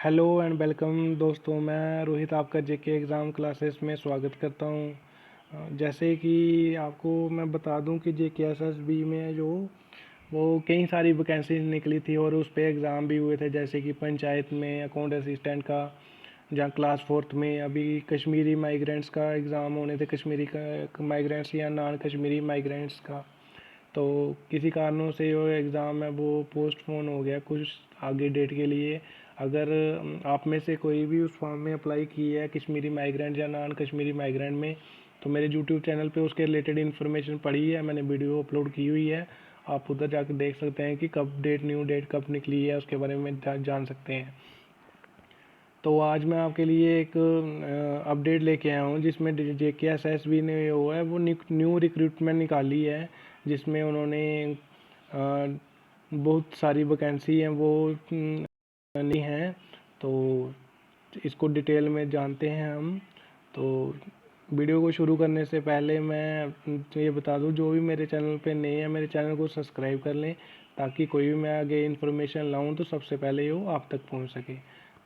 Hello and welcome दोस्तों। मैं रोहित आपका जेके एग्ज़ाम क्लासेस में स्वागत करता हूं। जैसे कि आपको मैं बता दूं कि जेके एसएसबी में जो वो कई सारी वैकेंसी निकली थी और उस पे एग्ज़ाम भी हुए थे, जैसे कि पंचायत में अकाउंट असिस्टेंट का, जहाँ क्लास फोर्थ में अभी कश्मीरी माइग्रेंट्स का एग्ज़ाम होने थे, कश्मीरी का माइग्रेंट्स या नॉन कश्मीरी माइग्रेंट्स का। तो किसी कारणों से जो एग्ज़ाम है वो पोस्टपोन हो गया कुछ आगे डेट के लिए। अगर आप में से कोई भी उस फॉर्म में अप्लाई किया है कश्मीरी माइग्रेंट या नॉन कश्मीरी माइग्रेंट में, तो मेरे यूट्यूब चैनल पे उसके रिलेटेड इन्फॉर्मेशन पड़ी है, मैंने वीडियो अपलोड की हुई है। आप उधर जाकर देख सकते हैं कि कब डेट, न्यू डेट कब निकली है, उसके बारे में जान सकते हैं। तो आज मैं आपके लिए एक अपडेट लेके आया हूँ जिसमें जेके एस एस बी ने वो है वो न्यू रिक्रूटमेंट निकाली है, जिसमें उन्होंने बहुत सारी वैकेंसी हैं वो ली हैं। तो इसको डिटेल में जानते हैं हम। तो वीडियो को शुरू करने से पहले मैं ये बता दूं, जो भी मेरे चैनल पे नए हैं मेरे चैनल को सब्सक्राइब कर लें, ताकि कोई भी मैं आगे इन्फॉर्मेशन लाऊं तो सबसे पहले वो आप तक पहुंच सके।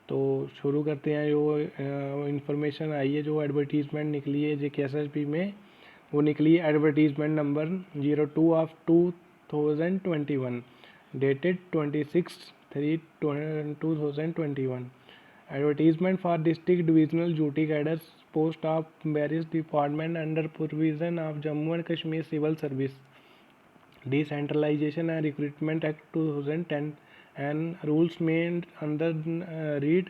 तो शुरू करते हैं। जो इन्फॉर्मेशन आई है, जो एडवर्टीज़मेंट निकली है जेकेएसएसबी में, वो निकली है advertisement number 02 of 2021, dated 26/3/2021। Advertisement for district divisional duty cadres post of various department under provision of Jammu and Kashmir Civil Service Decentralization and Recruitment Act 2010 and rules made under read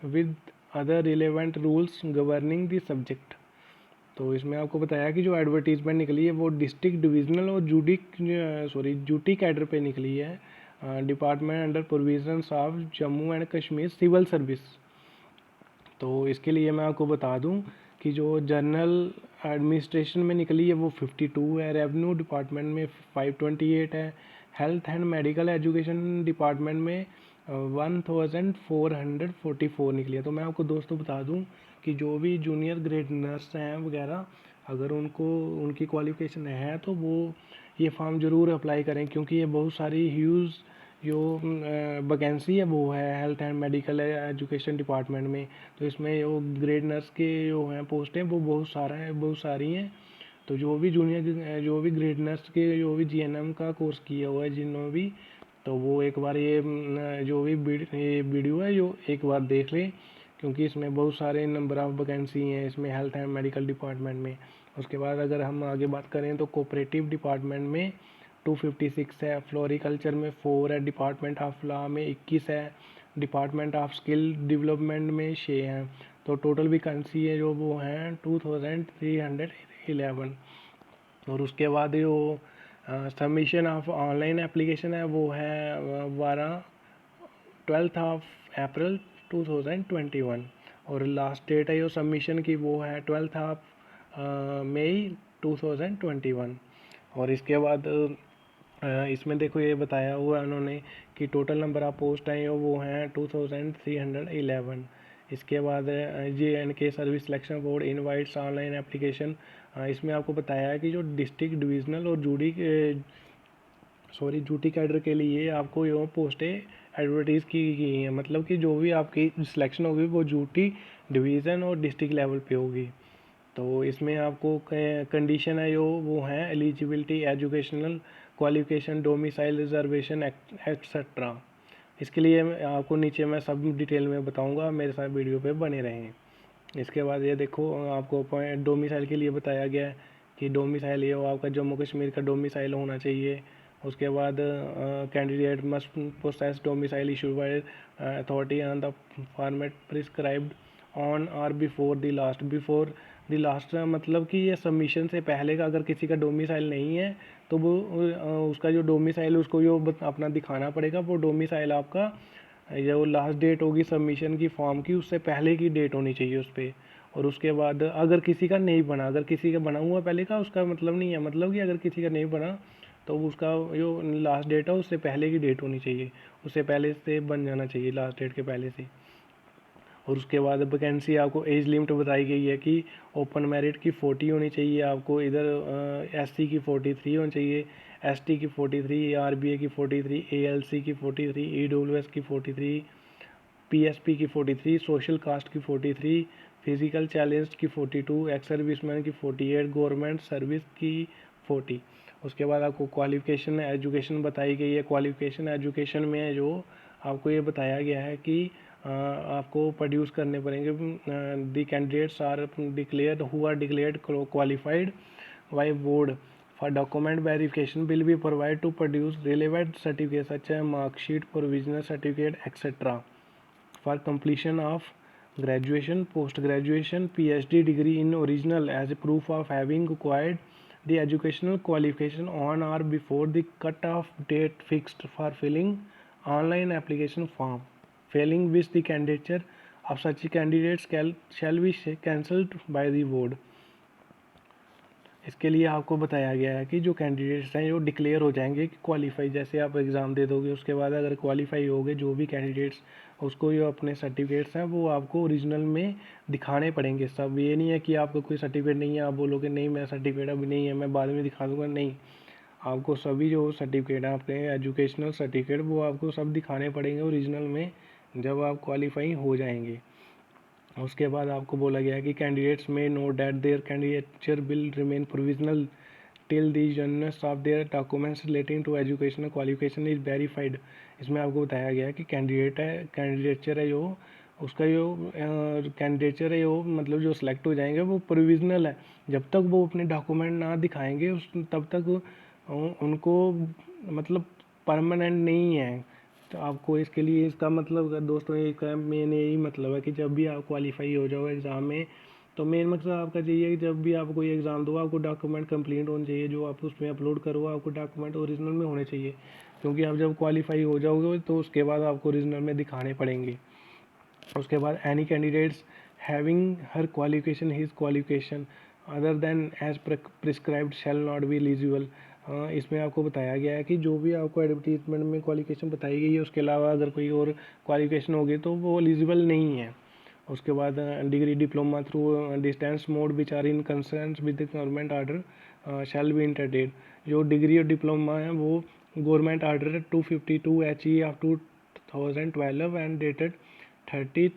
with other relevant rules governing the subject। तो इसमें आपको बताया कि जो advertisement निकली है वो district divisional और ड्यूटी कैडर पे निकली है, department under provisions of Jammu and Kashmir civil service. तो इसके लिए मैं आपको बता दूं कि जो जनरल एडमिनिस्ट्रेशन में निकली है वो 52 है, रेवेन्यू डिपार्टमेंट में 528 है, health and medical education department में 1444 निकली है। तो मैं आपको दोस्तों बता दूं कि जो भी जूनियर ग्रेड नर्स हैं वगैरह, अगर उनको उनकी क्वालिफ़िकेशन है तो वो ये फॉर्म ज़रूर अप्लाई करें, क्योंकि ये बहुत सारी ह्यूज़ जो वैकेंसी है वो है health and medical education department में। तो इसमें जो ग्रेड नर्स के जो हैं पोस्ट हैं वो बहुत सारी हैं। तो जो भी ग्रेड नर्स के जो भी जीएनएम का कोर्स किया हुआ है जिन्होंने भी, तो वो एक बार ये जो भी ये वीडियो है जो एक बार देख लें, क्योंकि इसमें बहुत सारे नंबर ऑफ़ वैकेंसी हैं इसमें हेल्थ एंड मेडिकल डिपार्टमेंट में। उसके बाद अगर हम आगे बात करें तो कोऑपरेटिव डिपार्टमेंट में 256 है, फ्लोरिकल्चर में 4 है, डिपार्टमेंट ऑफ लॉ में 21 है, डिपार्टमेंट ऑफ स्किल डेवलपमेंट में 6 हैं। तो टोटल वैकेंसी है जो वो हैं 2311। और उसके बाद जो सबमिशन ऑफ ऑनलाइन एप्लीकेशन है वो है 12 ऑफ अप्रैल 2021। और लास्ट डेट है जो सबमिशन की वो है 12 ऑफ मई 2021। और इसके बाद इसमें देखो ये बताया हुआ है उन्होंने कि टोटल नंबर ऑफ पोस्ट हैं वो हैं 2311। इसके बाद JNK service selection board invites online application. इसमें आपको बताया है कि जो डिस्ट्रिक्ट डिविजनल और ड्यूटी कैडर के लिए आपको ये पोस्टें एडवर्टाइज़ की गई हैं, मतलब कि जो भी आपकी सिलेक्शन होगी वो ड्यूटी डिवीज़न और डिस्ट्रिक्ट लेवल पे होगी। तो इसमें आपको कंडीशन है जो वो हैं eligibility, educational qualification, domicile, reservation etcetera. इसके लिए आपको नीचे मैं सब डिटेल में बताऊंगा, मेरे साथ वीडियो पे बने रहें। इसके बाद ये देखो आपको डोमिसाइल के लिए बताया गया है कि डोमिसाइल ये आपका जम्मू कश्मीर का डोमिसाइल होना चाहिए। उसके बाद candidate must process domicile issued by authority on the format prescribed on और बिफोर द लास्ट, मतलब कि ये सबमिशन से पहले का अगर किसी का डोमिसाइल नहीं है तो वो उसका जो डोमिसाइल उसको जो अपना दिखाना पड़ेगा, वो डोमिसाइल आपका जो लास्ट डेट होगी सबमिशन की फॉर्म की उससे पहले की डेट होनी चाहिए उस पर। और उसके बाद अगर किसी का नहीं बना, अगर किसी का बना हुआ पहले का, उसका मतलब नहीं है, मतलब कि अगर किसी का नहीं बना तो उसका जो लास्ट डेट है उससे पहले की डेट होनी चाहिए, उससे पहले से बन जाना चाहिए लास्ट डेट के पहले से। और उसके बाद वैकेंसी आपको एज लिमिट बताई गई है कि ओपन मेरिट की 40 होनी चाहिए, आपको इधर SC की 43 होनी चाहिए, ST की 43, RBA की 43, ALC की 43, EWS की 43, PSP की 43, सोशल कास्ट की 43, फिजिकल चैलेंज की 42, एक्स सर्विसमैन की 48, गवर्नमेंट सर्विस की 40। उसके बाद आपको क्वालिफिकेशन एजुकेशन बताई गई है। क्वालिफिकेशन एजुकेशन में जो आपको ये बताया गया है कि आपको प्रोड्यूस करने पड़ेंगे। The candidates are declared who are declared qualified by board for document verification will be provided to produce relevant certificates such as mark sheet, provisional certificate, etc. for completion of graduation, post graduation, PhD degree in original as proof of having acquired the educational qualification on or before the cut-off date fixed for filling online application form. Failing which the candidature of such candidates shall be cancelled by the board. इसके लिए आपको बताया गया है कि जो candidates हैं जो डिक्लेयर हो जाएंगे कि क्वालिफाई, जैसे आप एग्ज़ाम दे दोगे उसके बाद अगर क्वालिफाई हो गए जो भी कैंडिडेट्स, उसको जो अपने सर्टिफिकेट्स हैं वो आपको ओरिजिनल में दिखाने पड़ेंगे सब। ये नहीं है कि आपको कोई सर्टिफिकेट नहीं है, आप बोलोगे नहीं मैं सर्टिफिकेट अभी नहीं है मैं बाद में दिखा दूँगा, नहीं। आपको सभी जो सर्टिफिकेट हैं अपने एजुकेशनल सर्टिफिकेट वो आपको सब दिखाने पड़ेंगे ओरिजिनल में जब आप क्वालिफाई हो जाएंगे। उसके बाद आपको बोला गया है कि कैंडिडेट्स में note that their candidature will remain provisional till the generation of their documents relating to educational qualification is verified. इसमें आपको बताया गया है कि कैंडिडेचर है जो उसका जो कैंडिडेचर है जो मतलब जो सिलेक्ट हो जाएंगे वो प्रोविजनल है। जब तक वो अपने डॉक्यूमेंट ना दिखाएंगे उस तब तक उनको मतलब परमानेंट नहीं है। तो आपको इसके लिए इसका मतलब दोस्तों एक मेन यही मतलब है कि जब भी आप क्वालिफाई हो जाओ एग्ज़ाम में तो मेन मकसद आपका चाहिए कि जब भी आप कोई एग्ज़ाम दो आपको डॉक्यूमेंट कंप्लीट होने चाहिए, जो आप उसमें अपलोड करो आपको डॉक्यूमेंट ओरिजिनल में होने चाहिए। क्योंकि आप जब क्वालिफाई हो जाओगे तो उसके बाद आपको ओरिजिनल में दिखाने पड़ेंगे। उसके बाद any candidates having her qualification his qualification other than as prescribed shall not be eligible. इसमें आपको बताया गया है कि जो भी आपको एडवर्टीजमेंट में क्वालिफिकेशन बताई गई है उसके अलावा अगर कोई और क्वालिफिकेशन होगी तो वो एलिजिबल नहीं है। उसके बाद degree diploma through distance mode which are in concern with the government order shall be entertained. जो डिग्री और डिप्लोमा है वो government order 252 HE of 2012 and dated 30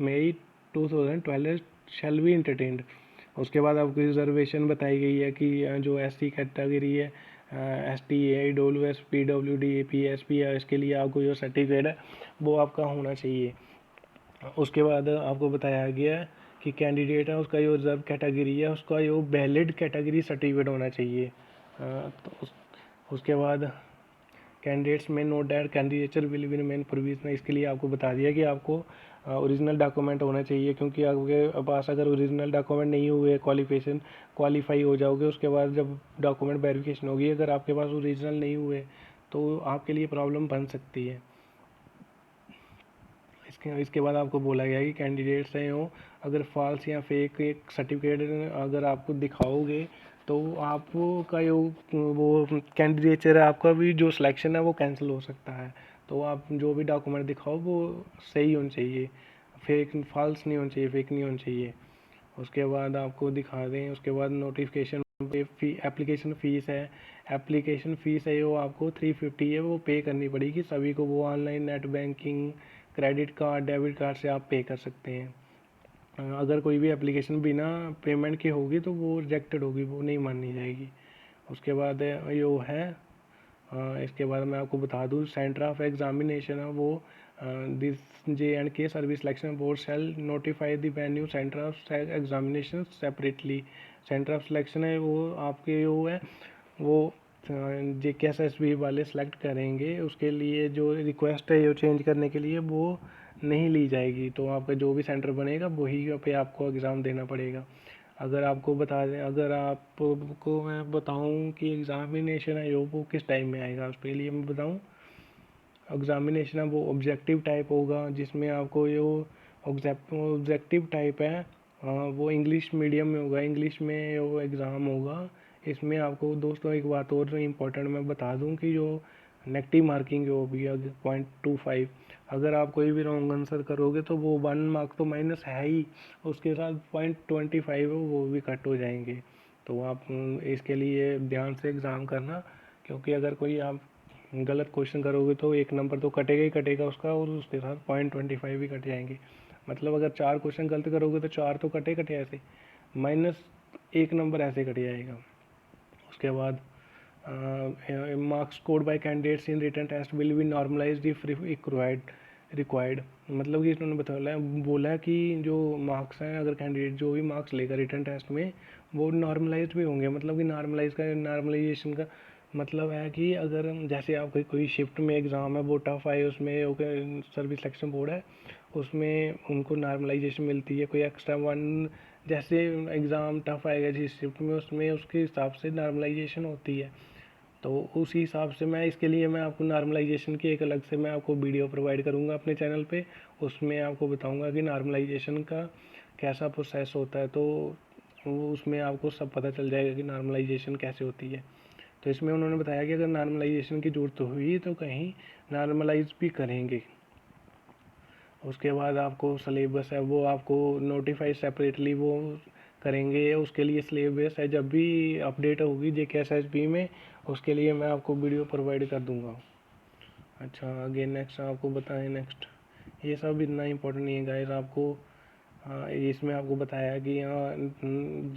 May 2012 shall be entertained. उसके बाद आपको रिजर्वेशन बताई गई है कि जो SC कैटेगरी है ST AWS PWD PSP है इसके लिए आपको जो सर्टिफिकेट है वो आपका होना चाहिए। उसके बाद आपको बताया गया है कि कैंडिडेट है उसका जो रिजर्व कैटेगरी है उसका जो वैलिड कैटेगरी सर्टिफिकेट होना चाहिए। तो उसके बाद कैंडिडेट्स में know that candidature will be remain provisional. इसके लिए आपको बता दिया कि आपको ओरिजिनल डॉक्यूमेंट होना चाहिए, क्योंकि आपके पास अगर ओरिजिनल डॉक्यूमेंट नहीं हुए क्वालिफाई हो जाओगे उसके बाद जब डॉक्यूमेंट वेरिफिकेशन होगी अगर आपके पास ओरिजिनल नहीं हुए तो आपके लिए प्रॉब्लम बन सकती है। इसके बाद आपको बोला गया है कि कैंडिडेट्स हैं वो अगर फॉल्स या फेक एक सर्टिफिकेट अगर आपको दिखाओगे तो आपका जो वो कैंडिडेचर है आपका भी जो सिलेक्शन है वो कैंसिल हो सकता है। तो आप जो भी डॉक्यूमेंट दिखाओ वो सही होना चाहिए, फेक फॉल्स नहीं होना चाहिए, फेक नहीं होना चाहिए। उसके बाद आपको दिखा दें उसके बाद नोटिफिकेशन एप्लीकेशन फ़ीस है। एप्लीकेशन फ़ीस है वो आपको 350 है वो पे करनी पड़ेगी सभी को। वो online net banking credit card debit card से आप पे कर सकते हैं। अगर कोई भी एप्लीकेशन बिना पेमेंट के होगी तो वो रिजेक्टेड होगी, वो नहीं मानी जाएगी। उसके बाद यो है इसके बाद मैं आपको बता दूँ सेंटर ऑफ एग्जामिनेशन है वो this J&K service selection board shall notify the venue centre of examination separately. Centre of selection है वो आपके जो है वो JKSSB वाले सेलेक्ट करेंगे, उसके लिए जो रिक्वेस्ट है ये चेंज करने के लिए वो नहीं ली जाएगी। तो आपका जो भी सेंटर बनेगा वही पे आपको एग्ज़ाम देना पड़ेगा। अगर आपको बता दें अगर आपको मैं बताऊं कि एग्ज़ामिनेशन है वो किस टाइम में आएगा उसके लिए मैं बताऊं। एग्ज़ामिनेशन है वो ऑब्जेक्टिव टाइप होगा जिसमें आपको जो ऑब्जेक्टिव टाइप है वो इंग्लिश मीडियम में होगा, इंग्लिश में वो एग्ज़ाम होगा। इसमें आपको दोस्तों एक बात और इम्पोर्टेंट मैं बता दूं कि जो नेगेटिव मार्किंग जो होगी 0.25, अगर आप कोई भी रॉन्ग आंसर करोगे तो वो 1 मार्क तो माइनस है ही, उसके साथ 0.25 है वो भी कट हो जाएंगे। तो आप इसके लिए ध्यान से एग्ज़ाम करना, क्योंकि अगर कोई आप गलत क्वेश्चन करोगे तो 1 नंबर तो कटेगा ही कटेगा उसका, और उसके साथ 0.25 भी कट जाएंगे। मतलब अगर 4 क्वेश्चन गलत करोगे तो 4 तो कटे कटे ऐसे, -1 नंबर ऐसे कट जाएगा। उसके बाद marks scored by candidates in written test will be normalized if required. मतलब कि इन्होंने बोला है कि जो मार्क्स हैं, अगर कैंडिडेट जो भी मार्क्स लेगा रिटन टेस्ट में वो नॉर्मलाइज्ड भी होंगे। मतलब कि नॉर्मलाइजेशन का मतलब है कि अगर जैसे आपकी कोई शिफ्ट में एग्ज़ाम है वो टफ आए, उसमें सर्विस सिलेक्शन बोर्ड है उसमें उनको नॉर्मलाइजेशन मिलती है, कोई एक्स्ट्रा 1 जैसे एग्ज़ाम टफ आएगा जिस शिफ्ट में उसमें उसके हिसाब से नॉर्मलाइजेशन होती है। तो उसी हिसाब से मैं आपको नॉर्मलाइजेशन की एक अलग से मैं आपको वीडियो प्रोवाइड करूँगा अपने चैनल पे। उसमें आपको बताऊँगा कि नॉर्मलाइजेशन का कैसा प्रोसेस होता है, तो वो उसमें आपको सब पता चल जाएगा कि नॉर्मलाइजेशन कैसे होती है। तो इसमें उन्होंने बताया कि अगर नॉर्मलाइजेशन की ज़रूरत हुई तो कहीं नॉर्मलाइज भी करेंगे। उसके बाद आपको सिलेबस है वो आपको नोटिफाई सेपरेटली वो करेंगे, उसके लिए सिलेबस है जब भी अपडेट होगी JKSSB में उसके लिए मैं आपको वीडियो प्रोवाइड कर दूंगा। अच्छा, आगे नेक्स्ट आपको बताएं। नेक्स्ट ये सब इतना इम्पोर्टेंट नहीं है गाइस आपको। हाँ, इसमें आपको बताया कि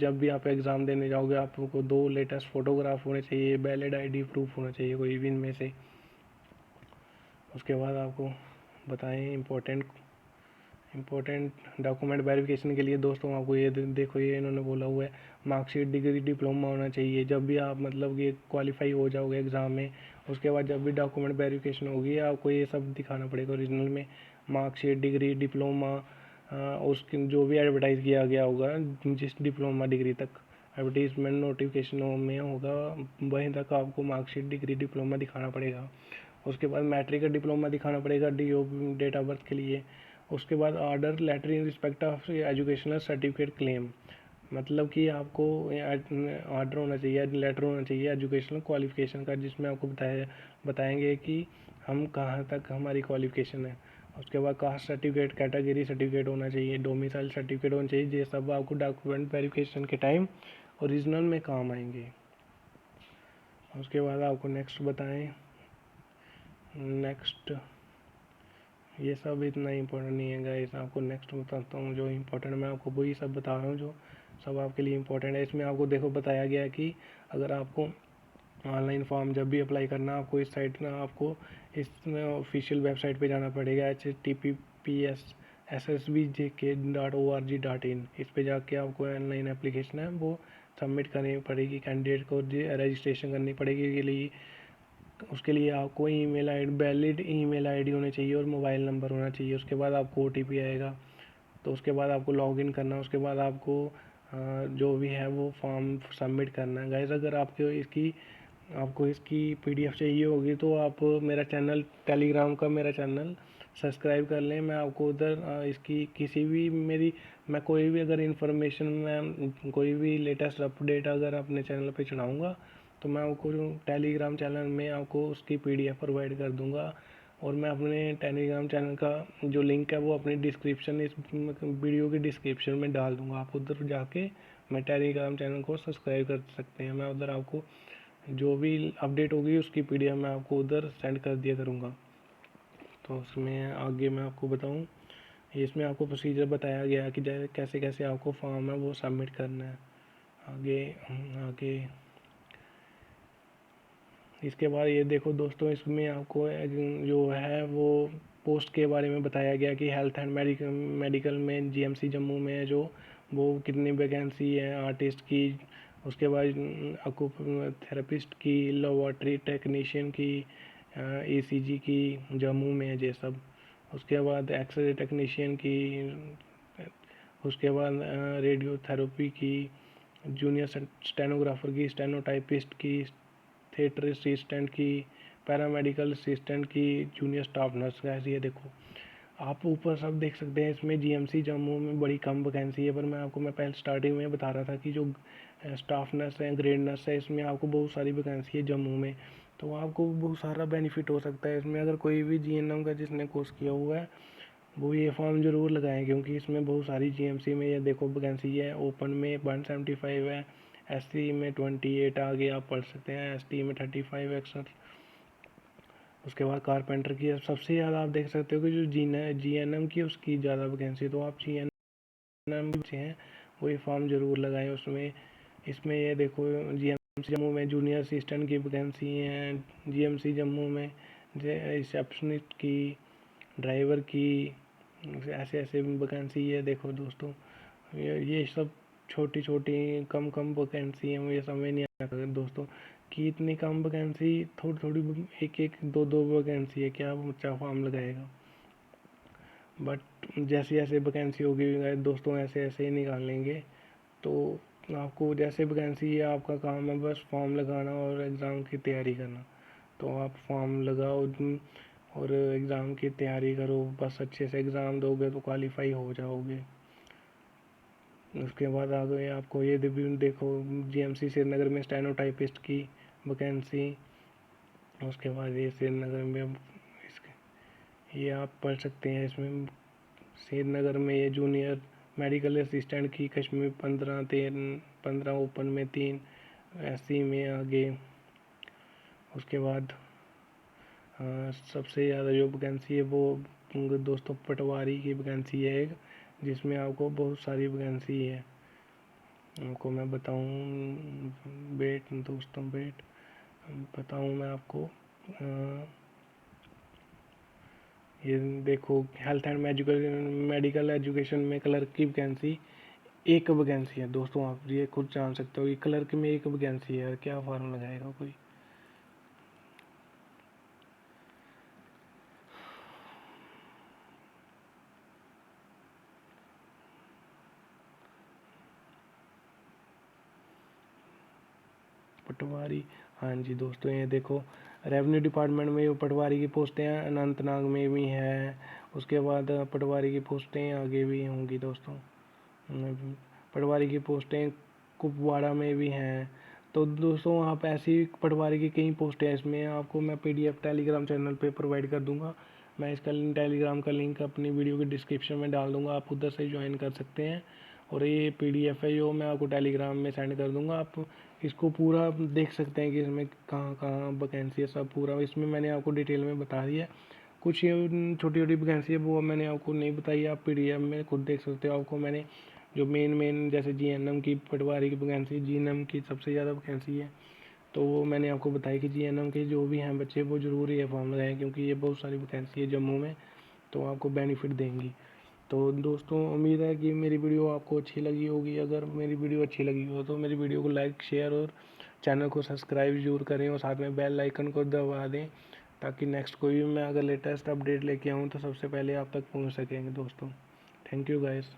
जब भी आप एग्ज़ाम देने जाओगे आपको 2 लेटेस्ट फ़ोटोग्राफ होने चाहिए, वैलिड ID प्रूफ होना चाहिए कोई भी इनमें से। उसके बाद आपको बताएं इम्पोर्टेंट डॉक्यूमेंट वेरिफिकेशन के लिए दोस्तों आपको ये देखो, ये इन्होंने बोला हुआ है मार्कशीट, डिग्री, डिप्लोमा होना चाहिए। जब भी आप मतलब ये क्वालिफाई हो जाओगे एग्ज़ाम में, उसके बाद जब भी डॉक्यूमेंट वेरिफिकेशन होगी आपको ये सब दिखाना पड़ेगा ओरिजिनल में, मार्कशीट, डिग्री, डिप्लोमा, उसकी जो भी एडवर्टाइज़ किया गया होगा जिस डिप्लोमा डिग्री तक एडवर्टीज़मेंट नोटिफिकेशन में होगा वहीं तक आपको मार्कशीट, डिग्री, डिप्लोमा दिखाना पड़ेगा। उसके बाद मैट्रिक का डिप्लोमा दिखाना पड़ेगा DO डेट ऑफ बर्थ के लिए। उसके बाद order letter in respect of educational certificate claim, मतलब कि आपको ऑर्डर होना चाहिए, लेटर होना चाहिए एजुकेशनल क्वालिफिकेशन का, जिसमें आपको बताएंगे कि हम कहाँ तक हमारी क्वालिफिकेशन है। उसके बाद कास्ट सर्टिफिकेट, कैटेगरी सर्टिफिकेट होना चाहिए, डोमिसाइल सर्टिफिकेट होना चाहिए। ये सब आपको डॉक्यूमेंट वेरिफिकेशन के टाइम ओरिजिनल में काम आएंगे। उसके बाद आपको नेक्स्ट बताएं। नेक्स्ट ये सब इतना इम्पोर्टेंट नहीं है गाइस, आपको नेक्स्ट बताता हूँ जो इम्पोर्टेंट, मैं आपको वही सब बता रहा हूँ जो सब आपके लिए इम्पोर्टेंट है। इसमें आपको देखो बताया गया है कि अगर आपको ऑनलाइन फॉर्म जब भी अप्लाई करना आपको इस साइट ना आपको इस ऑफिशियल वेबसाइट पे जाना पड़ेगा https://ssbjk.org.in। इस पे जाके आपको ऑनलाइन एप्लीकेशन है वो सबमिट करनी पड़ेगी, कैंडिडेट को रजिस्ट्रेशन करनी पड़ेगी। के लिए उसके लिए आपको वैलिड ईमेल आईडी होनी चाहिए और मोबाइल नंबर होना चाहिए। उसके बाद आपको OTP आएगा, तो उसके बाद आपको लॉगिन करना, उसके बाद आपको जो भी है वो फॉर्म सबमिट करना है। गाइस अगर आपको इसकी PDF चाहिए होगी तो आप मेरा चैनल टेलीग्राम का मेरा चैनल सब्सक्राइब कर लें। मैं आपको उधर इसकी किसी भी मैं कोई भी अगर इन्फॉर्मेशन मैं कोई भी लेटेस्ट अपडेट अगर अपने चैनल पे चढ़ाऊँगा तो मैं आपको टेलीग्राम चैनल में आपको उसकी PDF प्रोवाइड कर दूँगा। और मैं अपने टेलीग्राम चैनल का जो लिंक है वो अपनी डिस्क्रिप्शन इस वीडियो की डिस्क्रिप्शन में डाल दूँगा। आप उधर जाके मैं टेलीग्राम चैनल को सब्सक्राइब कर सकते हैं। मैं उधर आपको जो भी अपडेट होगी उसकी PDF मैं आपको उधर सेंड कर दिया करूँगा। तो उसमें आगे मैं आपको बताऊँ, इसमें आपको प्रोसीजर बताया गया है कि कैसे कैसे आपको फॉर्म है वो सबमिट करना है। आगे आगे इसके बाद ये देखो दोस्तों, इसमें आपको जो है वो पोस्ट के बारे में बताया गया कि हेल्थ एंड मेडिकल में GMC जम्मू में जो वो कितनी वैकेंसी है आर्टिस्ट की। उसके बाद थेरेपिस्ट की, लेबोरेटरी टेक्नीशियन की, ECG की जम्मू में ये सब। उसके बाद एक्सरे टेक्नीशियन की, उसके बाद रेडियोथेरेपी की, जूनियर स्टेनोग्राफर की, स्टेनोटाइपिस्ट की, थिएटर असिस्टेंट की, पैरामेडिकल असिस्टेंट की, जूनियर स्टाफ नर्स का। ऐसी है देखो, आप ऊपर सब देख सकते हैं। इसमें GMC जम्मू में बड़ी कम वैकेंसी है, पर मैं पहले स्टार्टिंग में बता रहा था कि जो स्टाफ नर्स है, ग्रेड नर्स है, इसमें आपको बहुत सारी वैकेंसी है जम्मू में, तो आपको बहुत सारा बेनिफिट हो सकता है इसमें। अगर कोई भी GNM का जिसने कोर्स किया हुआ है वो ये फॉर्म ज़रूर लगाएं, क्योंकि इसमें बहुत सारी GMC में ये देखो वैकेंसी है। ओपन में 175 है, SC में 28, आगे आप पढ़ सकते हैं, ST में 35 है, उसके बाद कारपेंटर की सबसे ज़्यादा आप देख सकते हो कि जो GNM की उसकी ज़्यादा वैकेंसी है, तो आप GNM बच्चे हैं वो ये फॉर्म ज़रूर लगाएं उसमें। इसमें ये देखो GMC जम्मू में जूनियर असिस्टेंट की वैकेंसी है, GMC जम्मू में रिसेप्शनिस्ट की, ड्राइवर की, ऐसे ऐसे वैकेंसी है। देखो दोस्तों ये सब छोटी छोटी कम कम वैकेंसी है, मुझे समझ नहीं आता दोस्तों कि इतनी कम वैकेंसी, थोड़ी थोड़ी एक एक दो दो वैकेंसी है, क्या बच्चा फॉर्म लगाएगा। बट जैसे जैसे वैकेंसी होगी दोस्तों ऐसे ऐसे ही निकाल लेंगे। तो आपको जैसे वैकेंसी है आपका काम है बस फॉर्म लगाना और एग्ज़ाम की तैयारी करना। तो आप फॉर्म लगाओ और एग्ज़ाम की तैयारी करो, बस अच्छे से एग्ज़ाम दोगे तो क्वालिफाई हो जाओगे। उसके बाद आ गए आपको ये देखो GMC श्रीनगर में स्टेनोटाइपिस्ट की वैकेंसी। उसके बाद ये श्रीनगर में इसके ये आप पढ़ सकते हैं। इसमें श्रीनगर में ये जूनियर मेडिकल असिस्टेंट की कश्मीर 15 ओपन में 3 SC में आगे। उसके बाद सबसे ज़्यादा जो वैकेंसी है वो दोस्तों पटवारी की वैकेंसी है एक, जिसमें आपको बहुत सारी वैकेंसी है। आपको मैं बताऊं दोस्तों बताऊं मैं आपको ये देखो हेल्थ एंड मेडिकल एजुकेशन में क्लर्क की वैकेंसी एक वैकेंसी है दोस्तों। आप ये खुद जान सकते हो कि क्लर्क में एक वैकेंसी है, क्या फॉर्म लगाएगा कोई। पटवारी, हाँ जी दोस्तों ये देखो रेवेन्यू डिपार्टमेंट में पटवारी की पोस्टें अनंतनाग में भी हैं। उसके बाद पटवारी की पोस्टें आगे भी होंगी दोस्तों। पटवारी की पोस्टें कुपवाड़ा में भी हैं। तो दोस्तों आप ऐसी पटवारी की कई पोस्टें हैं, इसमें आपको मैं PDF टेलीग्राम चैनल पे प्रोवाइड कर दूंगा। मैं इसका टेलीग्राम का लिंक अपनी वीडियो के डिस्क्रिप्शन में डाल दूंगा, आप उधर से ज्वाइन कर सकते हैं। और ये PDF है जो मैं आपको टेलीग्राम में सेंड कर दूंगा, आप इसको पूरा देख सकते हैं कि इसमें कहाँ कहाँ वैकेंसी है, सब पूरा इसमें मैंने आपको डिटेल में बता दिया है। कुछ छोटी छोटी वैकेंसी है वो मैंने आपको नहीं बताई, आप PDF में खुद देख सकते हो। आपको मैंने जो मेन जैसे GNM की पटवारी की वैकेंसी, GNM की सबसे ज़्यादा वैकेंसी है, तो वो मैंने आपको बताया कि GNM के जो भी हैं बच्चे वो ज़रूरी है फॉर्म लगाएं, क्योंकि ये बहुत सारी वैकेंसी है जम्मू में, तो आपको बेनिफिट देंगी। तो दोस्तों उम्मीद है कि मेरी वीडियो आपको अच्छी लगी होगी। अगर मेरी वीडियो अच्छी लगी हो तो मेरी वीडियो को लाइक शेयर और चैनल को सब्सक्राइब जरूर करें और साथ में बेल आइकन को दबा दें, ताकि नेक्स्ट कोई भी मैं अगर लेटेस्ट अपडेट लेके आऊँ तो सबसे पहले आप तक पहुँच सकेंगे दोस्तों। Thank you guys.